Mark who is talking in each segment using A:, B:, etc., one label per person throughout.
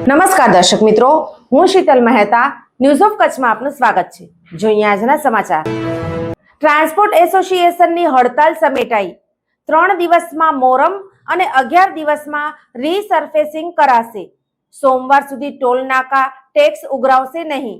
A: નમસ્કાર દર્શક મિત્રો, હું શીતલ મહેતા ન્યૂઝ ઓફ કચ્છમાં આપનું સ્વાગત છે। જોઈએ આજના સમાચાર। ટ્રાન્સપોર્ટ એસોસિએશનની હડતાલ સમેટાઈ। 3 દિવસમાં મોરમ અને 11 દિવસમાં રીસર્ફેસિંગ કરાશે। સોમવાર સુધી ટોલ નાકા ટેક્સ ઉઘરાવશે નહીં।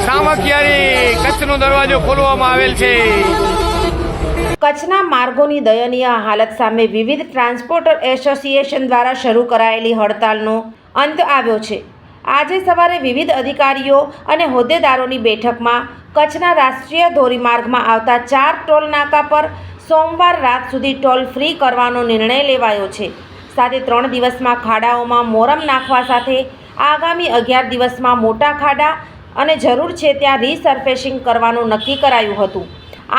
B: સામખિયારી કચ્છનો દરવાજો ખોલવામાં આવેલ છે।
A: કચ્છના માર્ગોની દયનીય હાલત સામે વિવિધ ટ્રાન્સપોર્ટર એસોસિએશન દ્વારા શરૂ કરાયેલી હડતાલનો અંત આવ્યો છે। આજે સવારે વિવિધ અધિકારીઓ અને હોદ્દેદારોની બેઠકમાં કચ્છના રાષ્ટ્રીય ધોરીમાર્ગમાં આવતા 4 ટોલ નાકા પર સોમવાર રાત સુધી ટોલ ફ્રી કરવાનો નિર્ણય લેવાયો છે। સાથે 3 દિવસમાં ખાડાઓમાં મોરમ નાખવા સાથે આગામી 11 દિવસમાં મોટા ખાડા અને જરૂર છે ત્યાં રીસર્ફેસિંગ કરવાનું નક્કી કરાયું હતું।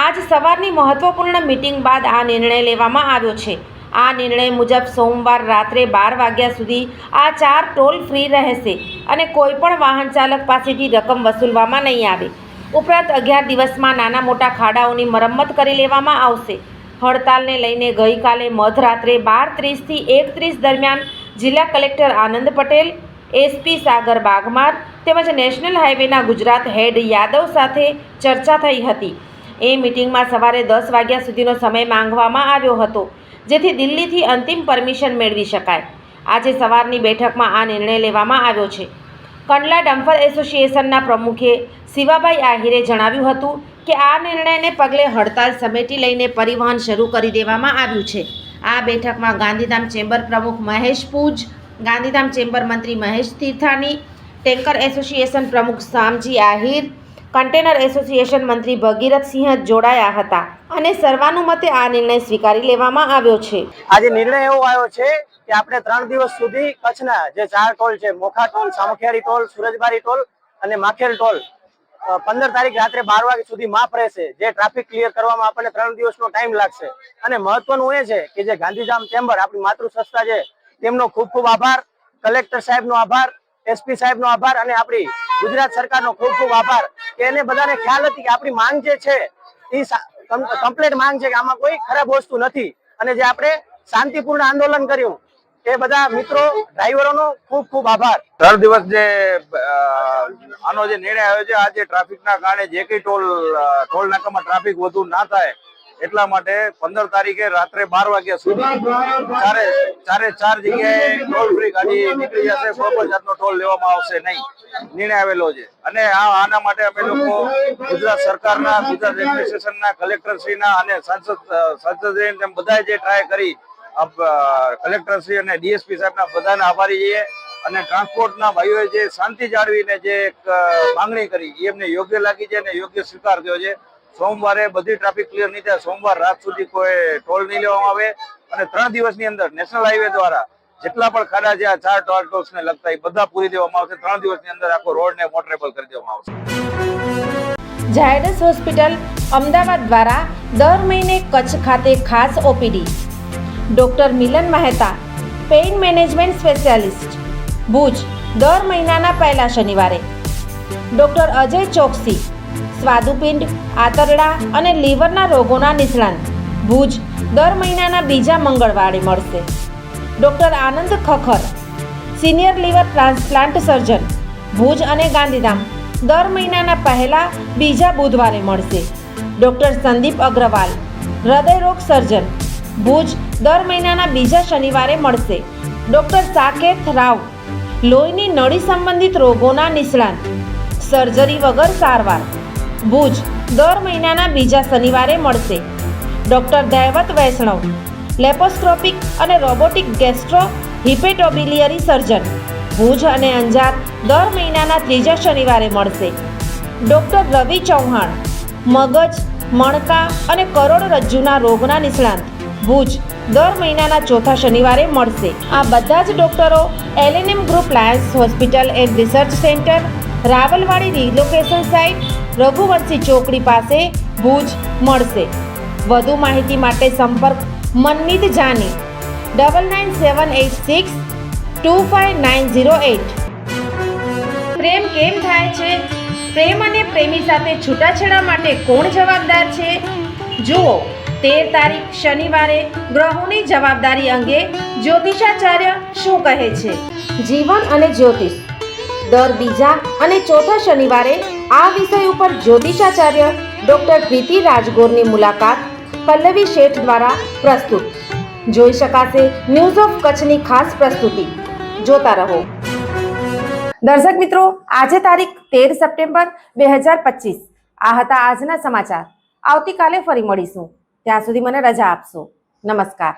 A: આજ સવારની મહત્વપૂર્ણ મિટિંગ બાદ આ નિર્ણય લેવામાં આવ્યો છે। આ નિર્ણય મુજબ સોમવાર રાત્રે 12 વાગ્યા સુધી આ 4 ટોલ ફ્રી રહેશે અને કોઈપણ વાહન ચાલક પાસેથી રકમ વસૂલવામાં નહીં આવે। ઉપરાંત 11 દિવસમાં નાના મોટા ખાડાઓની મરમ્મત કરી લેવામાં આવશે। હડતાલને લઈને ગઈકાલે મધરાત્રે 12:30 થી 1:30 દરમિયાન જિલ્લા કલેક્ટર આનંદ પટેલ, એસપી સાગર બાગમાર તેમજ નેશનલ હાઈવેના ગુજરાત હેડ યાદવ સાથે ચર્ચા થઈ હતી। એ મિટિંગમાં સવારે 10 વાગ્યા સુધીનો સમય માંગવામાં આવ્યો હતો, જેથી દિલ્હીથી અંતિમ પરમિશન મેળવી શકાય। આજે સવારની બેઠકમાં આ નિર્ણય લેવામાં આવ્યો છે। કંડલા ડમ્પર એસોસિએશનના પ્રમુખે શિવાભાઈ આહિરે જણાવ્યું હતું કે આ નિર્ણયને પગલે હડતાલ સમેટી લઈને પરિવહન શરૂ કરી દેવામાં આવ્યું છે। આ બેઠકમાં ગાંધીધામ ચેમ્બર પ્રમુખ મહેશ પૂજ, ગાંધીધામ ચેમ્બર મંત્રી મહેશ તીર્થાની, ટેન્કર એસોસિએશન પ્રમુખ શામજી આહિર, કન્ટેનર એસોસિએશન મંત્રી ભગીરથસિંહ જોડાયા હતા અને સર્વાનુમતે આ નિર્ણય સ્વીકારી લેવામાં આવ્યો છે।
C: આજે નિર્ણય એવો આવ્યો છે કે આપણે 3 દિવસ સુધી કચ્છના જે 4 ટોલ છે, Mokha toll, Samakhiyali toll, Surajbari toll અને માખેલ ટોલ, 15 તારીખ રાત્રે 12 વાગ્યા સુધી માફ રહેશે। જે ટ્રાફિક ક્લિયર કરવામાં આપણને 3 દિવસનો ટાઈમ લાગશે। અને મહત્વનું એ છે કે જે ગાંધીધામ ચેમ્બર આપણી માતૃ સંસ્થા છે તેમનો ખૂબ ખૂબ આભાર, કલેક્ટર સાહેબનો આભાર, એસપી સાહેબનો આભાર અને આપણી ગુજરાત સરકારનો ખૂબ ખૂબ આભાર કે એને બધાને ખ્યાલ હતી કે આપણી માંગ જે છે એ કમ્પ્લીટ માંગ છે, કે આમાં કોઈ ખરાબ વસ્તુ નથી। અને જે આપણે શાંતિપૂર્ણ આંદોલન કર્યું એ બધા મિત્રો ડ્રાઈવરોનો ખૂબ ખૂબ આભાર।
B: 3 દિવસ જે આનો જે નિર્ણય આવ્યો છે, આજે ટ્રાફિકના કારણે જે કઈ ટોલ નાકામાં ટ્રાફિક વધુ ના થાય એટલા માટે 15 તારીખે રાત્રે 12 વાગ્યા સુધી ચારે 4 જગ્યાએ ટોલ ફ્રી ગાડી નીકળી જશે। કોઈ પણ જાતનો ટોલ લેવામાં આવશે નહીં, નિર્ણય આવેલો છે। અને આના માટે અમે લોકો ગુજરાત સરકારના, ગુજરાત એડમિનિસ્ટ્રેશનના, કલેક્ટરશ્રીના અને સાંસદ તેમ બધાએ જે ટ્રાય કરી કલેક્ટરશ્રી અને ડીએસપી સાહેબના બધાને આભારી છીએ। અને ટ્રાન્સપોર્ટના ભાઈઓએ જે શાંતિ જાળવીને જે એક માંગણી કરી એ એમને યોગ્ય લાગી છે અને યોગ્ય સ્વીકાર થયો છે। સોમવારે બધી ટ્રાફિક ક્લિયર નહીં થાય, સોમવાર રાત સુધી કોઈ ટોલ નહીં લેવામાં આવે અને 3 દિવસની અંદર નેશનલ હાઈવે દ્વારા જેટલા પણ ખાડા છે આ 4 ટોલ્સને લગતા એ બધા પૂરી દેવામાં આવશે। 3 દિવસની અંદર આખો રોડને મોટરેબલ કરી દેવામાં આવશે।
A: ઝાયડસ હોસ્પિટલ અમદાવાદ દ્વારા દર મહિને કચ્છ ખાતે ખાસ OPD. Doctor Milan Mehta, pain management specialist, Bhuj, દર મહિનાના પહેલા શનિવારે। ડોક્ટર અજય ચોકસી, સ્વાદુપિંડ, આંતરડા અને લીવરના રોગોના નિષ્ણાત, ભુજ, દર મહિનાના બીજા મંગળવારે મળશે। Doctor Anand Khakhar, senior liver transplant surgeon, Bhuj અને ગાંધીધામ, દર મહિનાના પહેલા બીજા બુધવારે મળશે। ડોક્ટર સંદીપ અગ્રવાલ, હૃદયરોગ સર્જન, ભુજ, દર મહિનાના બીજા શનિવારે મળશે। ડોક્ટર સાકેત રાવ, લોહીની નળી સંબંધિત રોગોના નિષ્ણાત, સર્જરી વગર સારવાર, ભુજ, દર મહિનાના બીજા શનિવારે મળશે। ડોક્ટર દૈવત વૈષ્ણવ, લેપોસ્કોપિક અને રોબોટિક ગેસ્ટ્રો હિપેટોબિલિયરી સર્જન, ભુજ અને અંજાર, દર મહિનાના ત્રીજા શનિવારે મળશે। ડોક્ટર રવિ ચૌહાણ, મગજ, મણકા અને કરોડરજ્જુના રોગના નિષ્ણાત, ભુજ, દર મહિનાના ચોથા શનિવારે મળશે। આ બધા જ ડોક્ટરો LNM group Lions hospital and research centre, Rawalwadi relocation site, Raghuvanshi ચોકડી પાસે, ભુજ મળશે। વધુ માહિતી માટે સંપર્ક મનમીત જાની 9978625908। પ્રેમ કેમ થાય છે? પ્રેમ અને પ્રેમી સાથે છૂટાછેડા માટે કોણ જવાબદાર છે? જુઓ 13 તારીખ શનિવારે ગ્રહોની જવાબદારી અંગે જ્યોતિષાચાર્ય શું કહે છે। જીવન અને જ્યોતિષ દર બીજા અને ચોથા શનિવારે આ વિષય ઉપર જ્યોતિષાચાર્ય ડોક્ટર પ્રીતિ રાજગોરની મુલાકાત પલ્લવી શેઠ દ્વારા પ્રસ્તુત જોઈ શકાશે। ન્યૂઝ ઓફ કચ્છની ખાસ પ્રસ્તુતિ જોતા રહો। દર્શક મિત્રો, આજે તારીખ 13 સપ્ટેમ્બર 2025 આ હતા આજના સમાચાર। આવતીકાલે ફરી મળીશું, ત્યાં સુધી મને રજા આપશો। નમસ્કાર।